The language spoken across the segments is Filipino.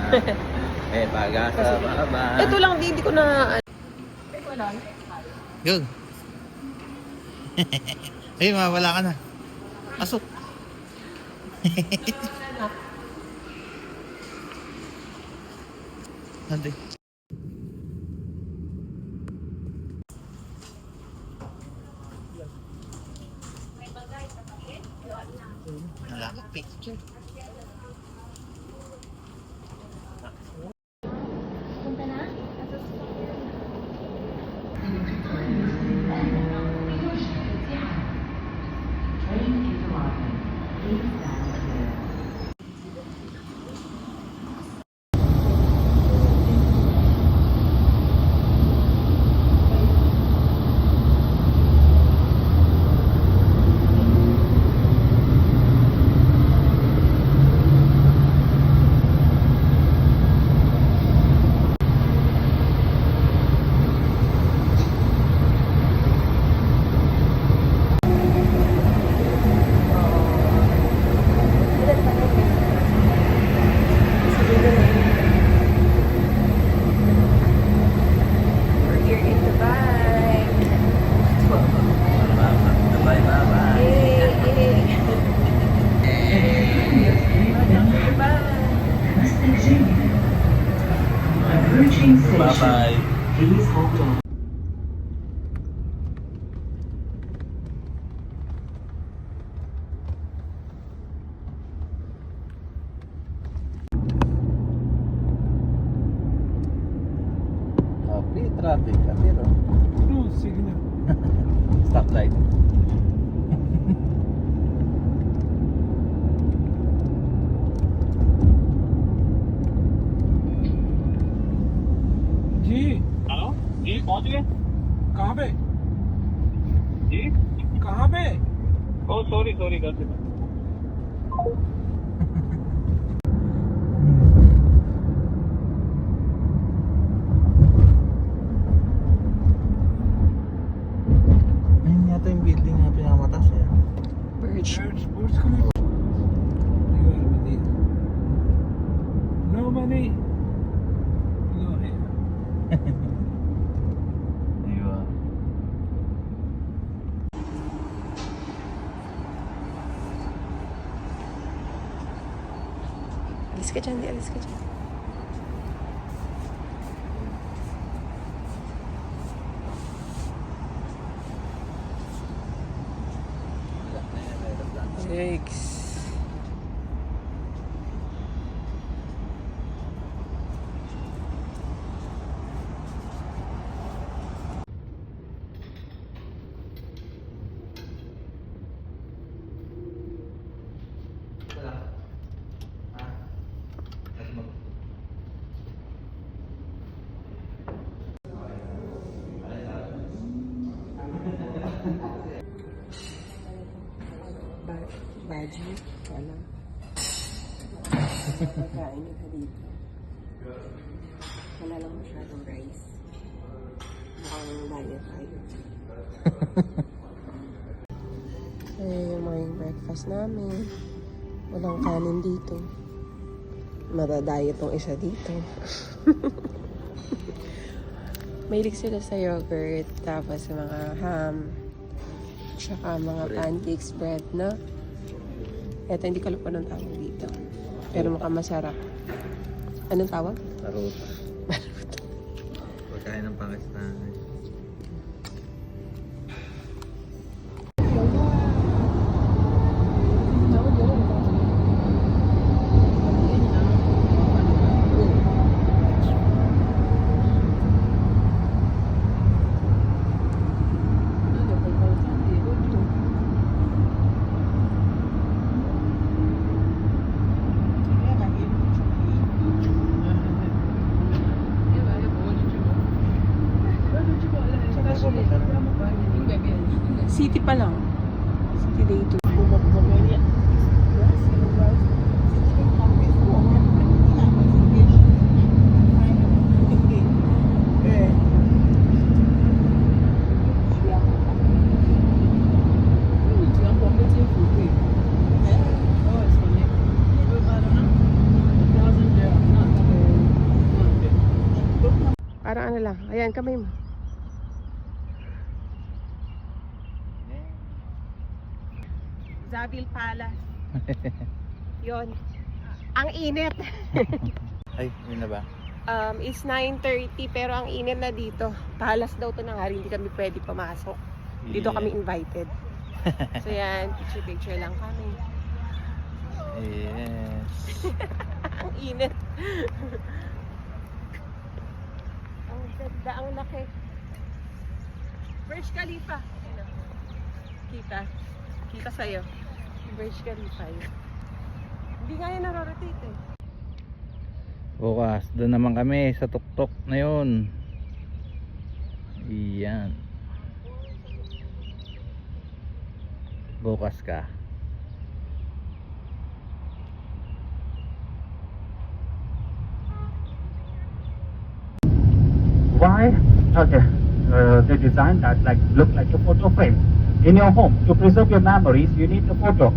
Eh, pag-asa ba? Ito lang, hindi ko na... Yun. Ayun, mawala ka na. Pasok. Nandun. Wala ka picture. Punta na? We're here in Dubai. Bye, bye. Yay! Bye! Bye-bye. Please hold on. Happy traffic kasi, no? Sige na. Stoplight. जी हेलो जी पहुंच गए कहाँ पे जी कहाँ पे ओ sorry sorry कर दिया Ayun yata yung building na pinamatas eh. Birch. Birds coming. You are with it. No money. No hair. Ayun. Alis ka dyan, alis ka dyan. Yikes. Baji, wala. Pagkain nyo sa dito. Wala lang masyadong rice. Mukhang diet tayo. Yung mga breakfast namin. Walang kanin dito. Matadiet tong isa dito. Mahilig sila sa yogurt, tapos sa mga ham, tsaka mga pancakes, bread, no? Eto, hindi ko alam kung anong tawag dito. Pero mukhang masarap. Anong tawag? Paruta. Pagkain ng Pakistan. City pa lang. City day 2. Ano lang. Ayan, kamay mo. Zabil Palace. Yon. Ang init. Ay, yun na ba? It's 9:30 pero ang init na dito. Palace daw to ng hari, hindi kami pwede pumasok. Dito kami invited. So yan, picture lang kami. Yes. Ang init. Ang ganda, ang laki. Burj Khalifa. Ano? Kita. Kita sa'yo. Burj Khalifa yun. Hindi nga yan narorotate eh. Bukas, doon naman kami sa tuktok na yun. Iyan. Bukas ka. Why? Okay. They designed that look like a photo frame. In your home, to preserve your memories, you need a photo.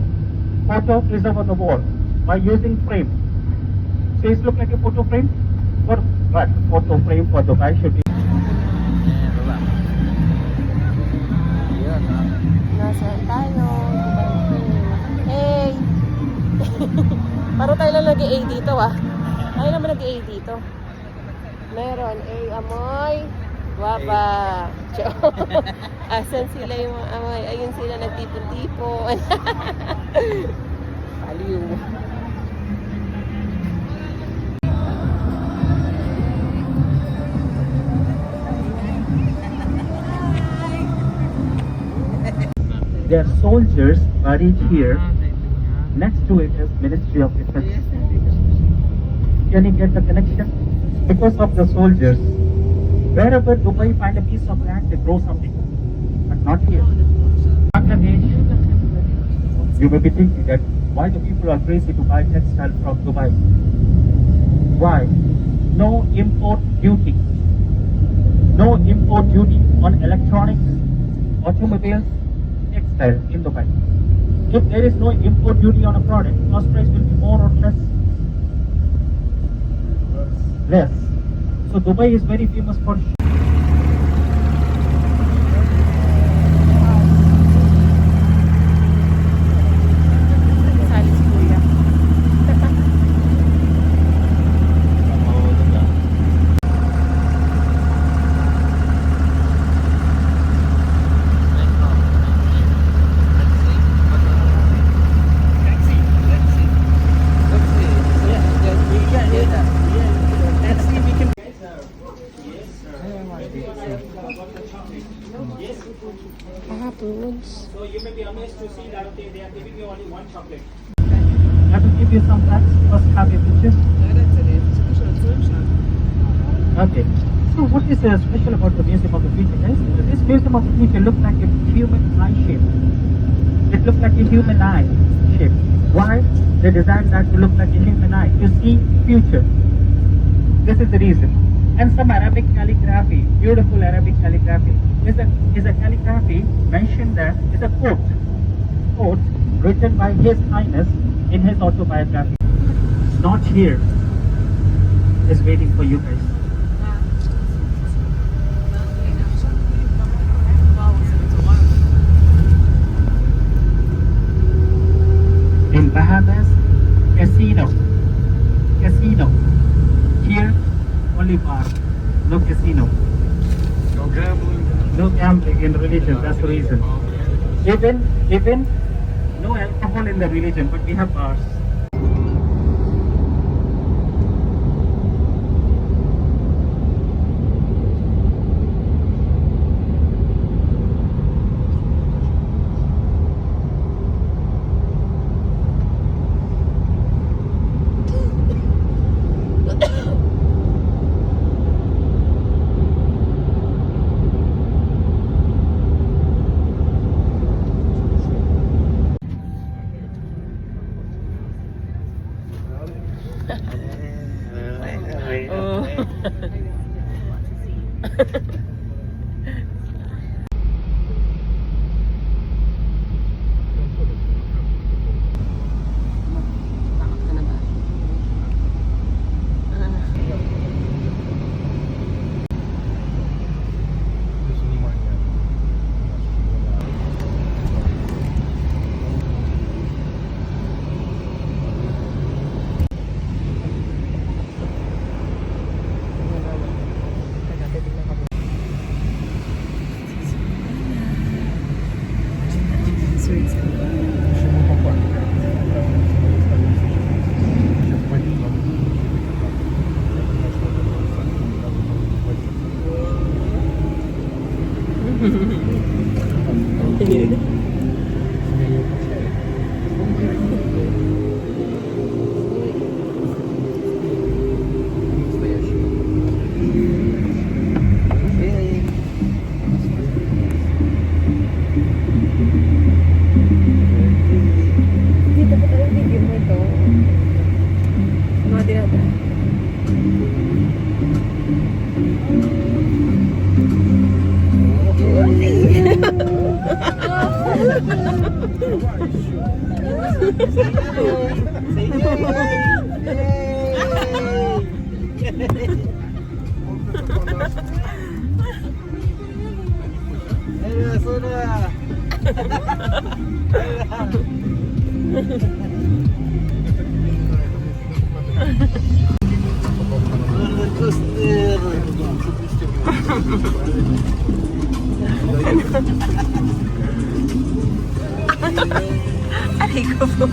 Photo preserved on the wall by using frame. Face look like a photo frame? But photo frame for Dubai should be. Ayan, baba. Yun, ha? Nasaan tayo? Hey! Paro tayo lang nag-A dito ah. Tayo naman nag-A dito. Meron A amoy. Guwapa. Asan sila yung mga amoy? Ayun sila nagtipon-tipon. Paliw. There are soldiers buried here. Next to it is Ministry of Defense. Can you get the connection? Because of the soldiers, wherever Dubai find a piece of land, they grow something, but not here. Bangladesh, you may be thinking that why the people are crazy to buy textile from Dubai. Why? No import duty. No import duty on electronics, automobiles, textile in Dubai. If there is no import duty on a product, cost price will be more or less? Less. So Dubai is very famous for Salis kuya. Oo, doon lang. Foods. So you may be amazed to see that okay, they are giving you only one chocolate. I will give you some facts. First, have a picture. Okay. So, what is special about the Museum of the Future, guys? This Museum of the Future looks like a human eye shape. It looks like a human eye shape. Why? They designed that to look like a human eye, to see future. This is the reason. And some Arabic calligraphy, beautiful Arabic calligraphy, is a calligraphy mentioned there is a quote written by His Highness in his autobiography. Not here. Is waiting for you guys. In Bahamas, casino. Here, only bar, no casino. No gambling. No gambling in religion, that's the reason. Even no alcohol in the religion, but we have bars. Oh. Takot ka na ba? Dito pa tayo video mo ito. Mga dinadaan. Aray ko po.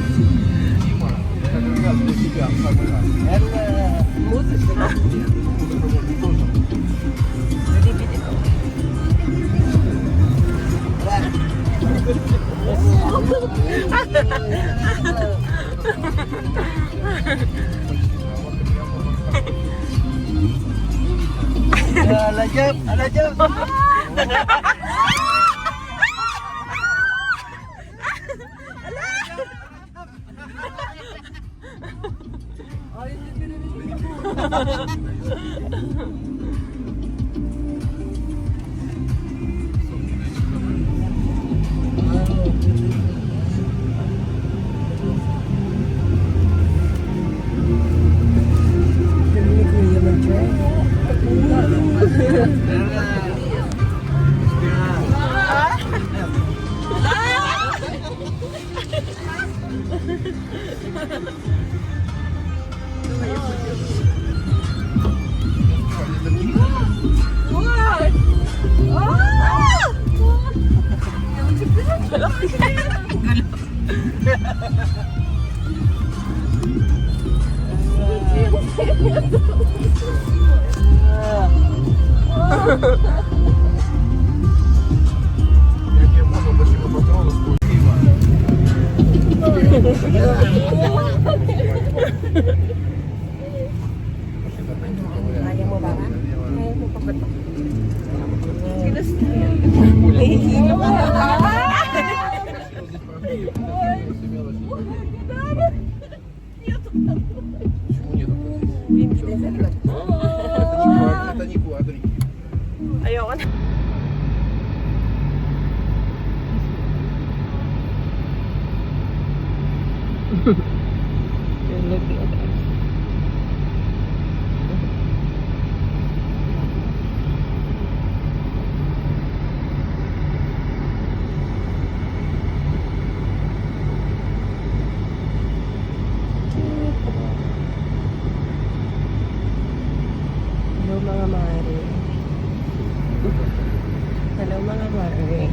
Kaya mo ba? Kaya mo pa ba ito? Silas na yan. Nahihilo ka na. Ayoko na. Hello mga mare. Hello mga mare.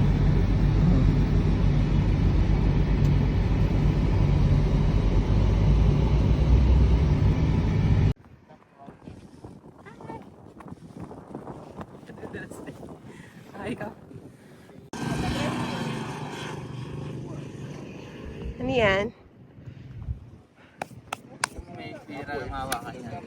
Ay ka. Ano yan? May tira ng hawakan niya.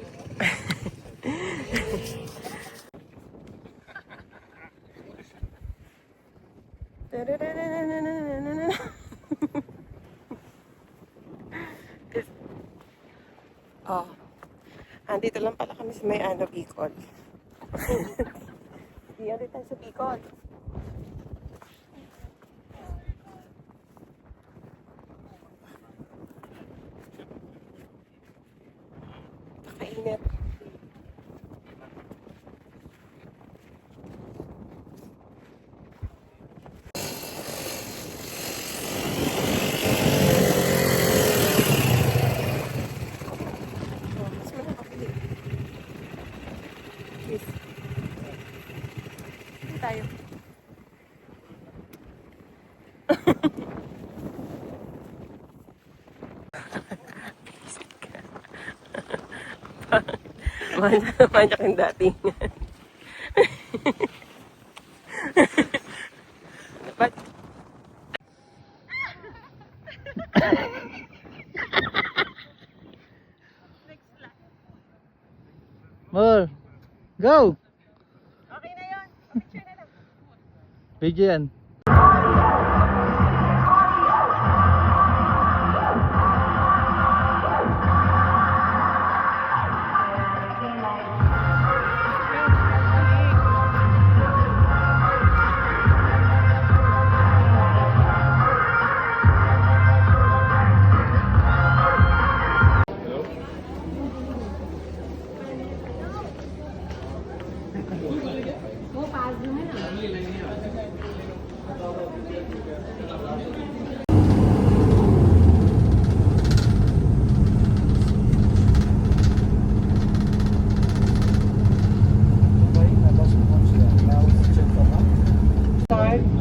Oh. Andito lang pala kami sa may Bicol. Hindi ulit tayo sa Bicol. Nakainit. Mas malakapili. Yes. Hindi tayo. Manyak yung dating. Oh, go! Okay na yun. Picture na lang. Video yan.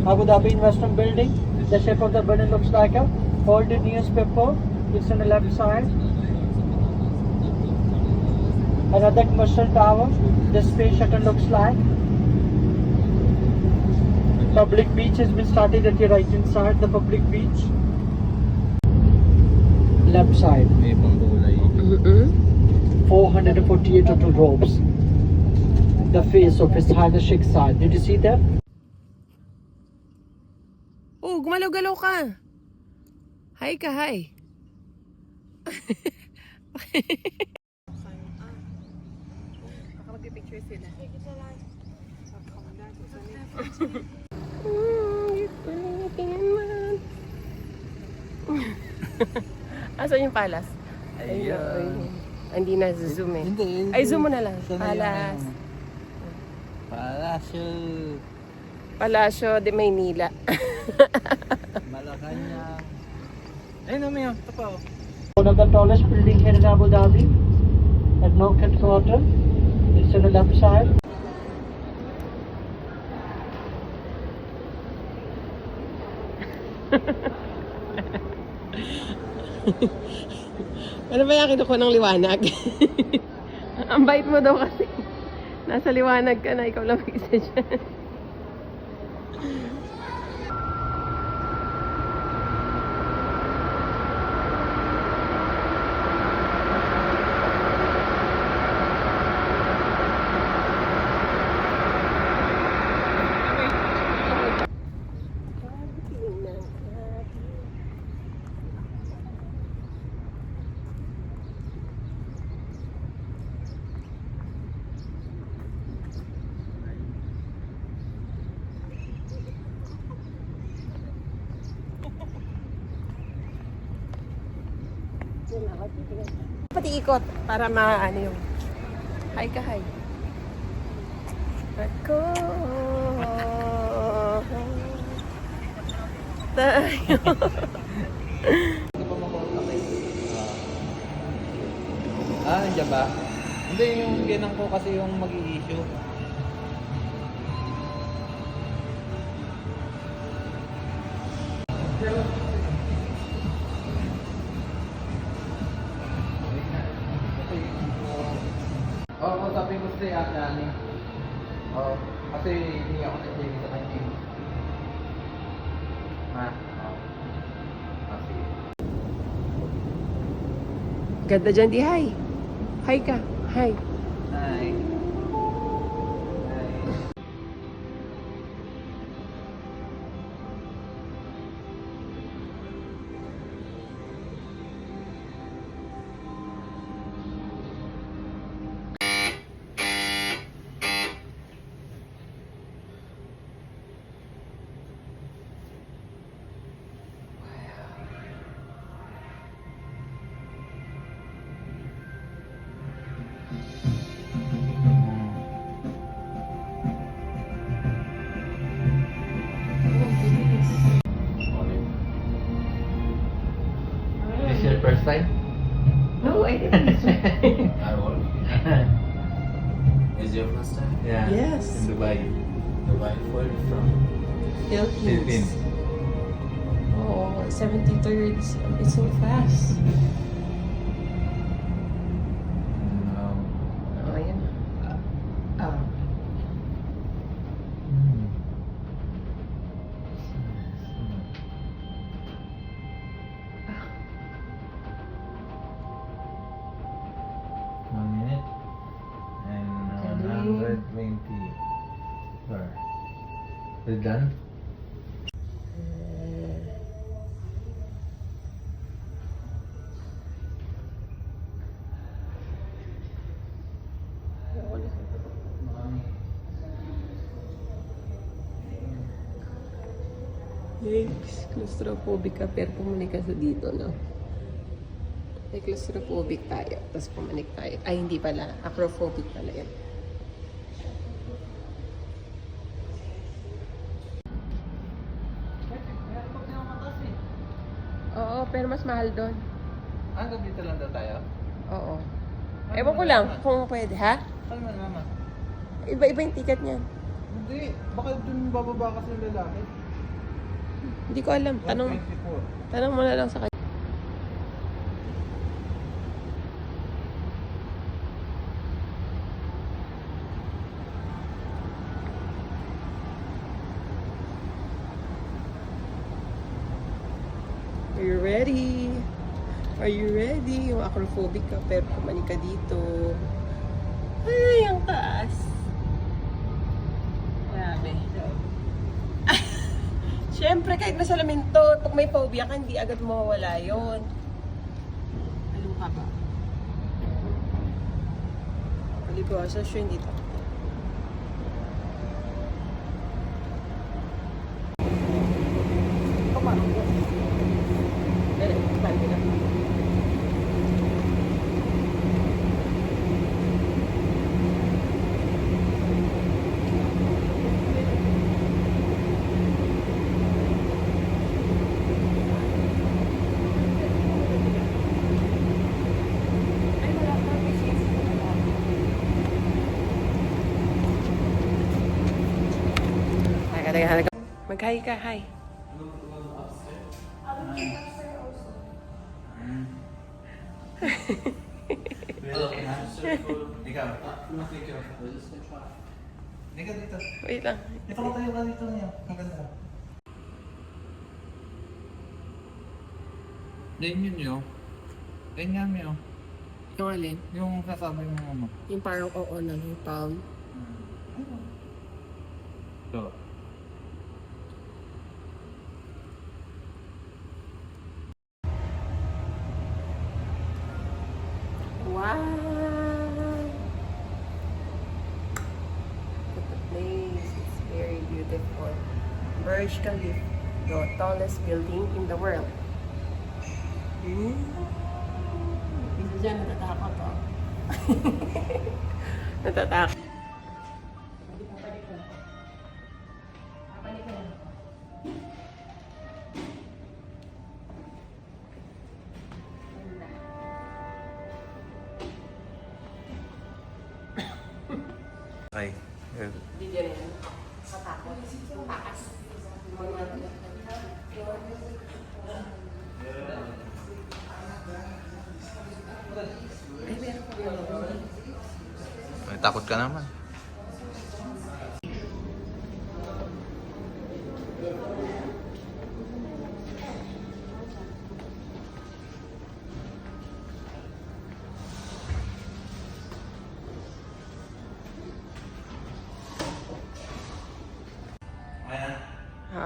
Abu Dhabi Investment Building. The shape of the building looks like a folded newspaper. It's on the left side. Another commercial tower. The space shuttle looks like. Public beach has been started at your right hand side. The public beach. Left side. May ibang kulay. 448 total robes. The face of His Highness Sheikh Saad. Did you see that? Oh, gumalaw-galaw ka. Hi ka, hi. Magpipicture sila. Asan yung palas? Ayun. Hindi na zoom eh. Hindi. Ay, zoom mo na lang. Siya na yung Palas. ano. Palasyo. Palasyo de Maynila. Malacanang. Ayun na Mio. Ito pa oh. One of the tallest building here in Abu Dhabi. At North Headquarter. It's on the left side. Ano ba yung kinukuha ng liwanag? Ang bait mo daw kasi. Nasa liwanag ka na, ikaw lang mag-isa dyan. Pati ikot para maano yung hi ka hi. Ako tayo. Nandiyan ba? Hindi, yung ginang ko kasi yung mag-i-issue. Oo, sabi ko siya ata ni. Oo, kasi hindi ako nag-check sa kanya. Ha? Oo. Sige. Ganda dyan di hi. Hi ka. Hi. Hi. This your first time? No, I didn't. Is your first time? Yeah. Yes. In Dubai. Dubai, where are you from? Philippines. Oh, 73rd. It's so fast. Oh, ayan. Ah. One minute. And 20. Where? We're done? Yikes, claustrophobic ka pero pumanik ka sa dito, no? May claustrophobic tayo, tapos pumanik tayo. Ay, hindi pala. Acrophobic pala yan. Oo, pero mas mahal doon. Hanggang dito lang daw tayo? Oo. Ewan ko lang kung pwede, ha? Ano man, mama? Iba-iba yung ticket niyan. Hindi. Baka dun bababa kasi yung lalaki. Hindi ko alam. 124. Tanong mo na lang sa kanya. Are you ready? Are you ready? Yung acrophobic ka pero pumanik ka dito. Ay, ang taas. Grabe. Siyempre, kahit nasa laminto, pag may phobia ka, hindi agad mawawala yun. Ano ka ba? Palibasa siya, hindi takot. Kumarang ko. Bandi na. Teka. Mag-hi ka, hi. Hello, can I have search for? Ikaw. No, thank you. We'll just try. Ikaw dito. Wait lang. Ito ko tayo ka dito niya. Maganda. Then yun yun. Then nga mo. Yung alin? Yung kasabi mo mama. Yung parang oo na, yung palm. So. Wow! Look at the place. It's very beautiful. Burj Khalifa, the tallest building in the world. Isa dyan, natatakot oh. Natatakot. Okay. Video na yan. Katakot. Takas. Ay, meron pa naman. May takot ka naman.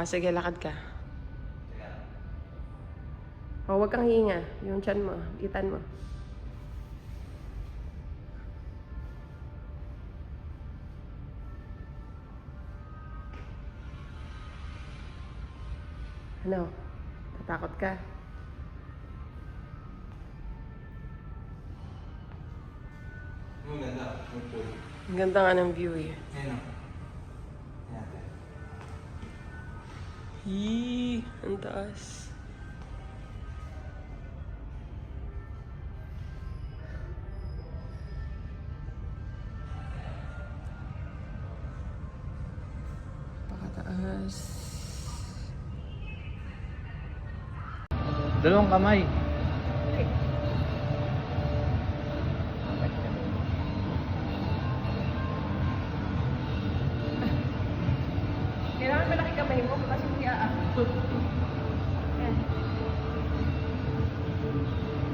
Sige, lakad ka. O, huwag kang hihinga. Yung tiyan mo, itan mo. Ano? Tatakot ka? Ang ganda. Ang ganda nga ng view eh. Ayun o. Yee! Ang taas. Pakataas. Dalawang kamay. Kailangan malaki kamay mo kasi hindi aakot.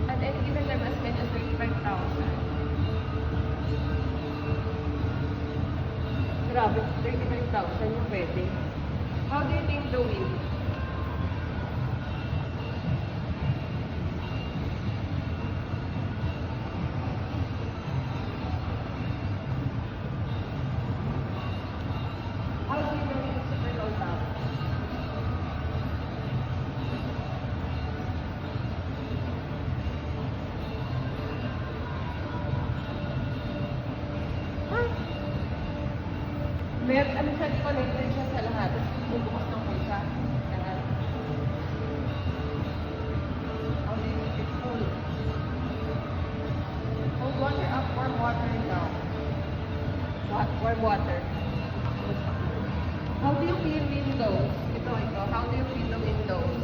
At any given time as many as 35,000. grabe, 39,000 yung pwede. How do you name the wheel? How do you know it's super low down? Ano siya, connected siya sa lahat. Bubukas ng pulsa. Lahat. How do you make it full? Cold water up, warm water down. What? Warm water. How do you clean windows? Ito. How do you clean the windows?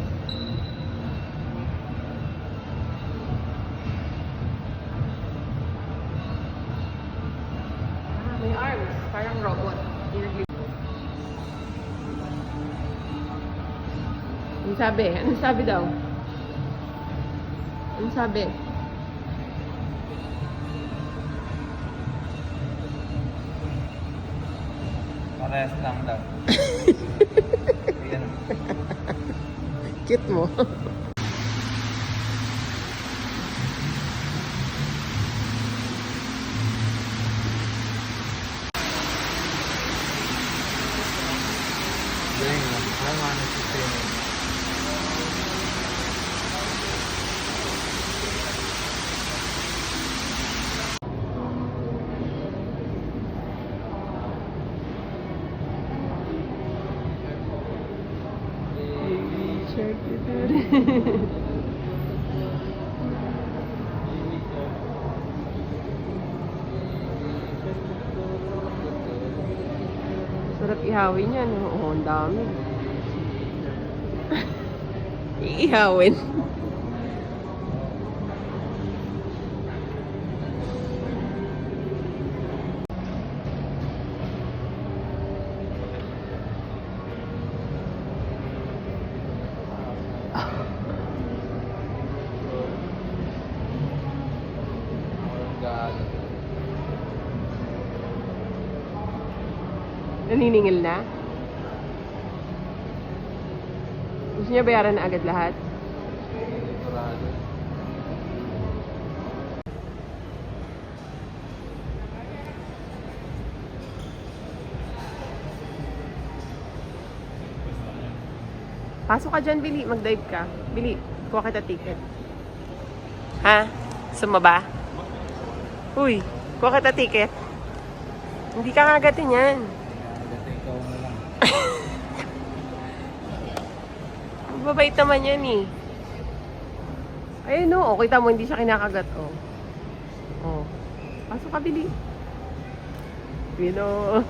May arms. Parang robot. Ano sabi? Ano sabi daw? Ano sabi? Parehas lang daw. Ayan. Cute mo. Galing lang. Alam mo ano system. Shark dito. Sarap ihawin yan. Oo, ang dami. Iihawin. Naniningil na? Gusto niya bayaran na agad lahat? Sigurado. Pasok ka dyan, Bili. Mag-dive ka. Bili, kuha kita ticket. Ha? Sumaba? Uy, kuha kita ticket. Hindi ka kagatin yan. Dati ikaw na lang. Mababait naman yan eh. Ayun no, kita mo, hindi siya kinakagat. Oh. Pasok ka, Bili. You know.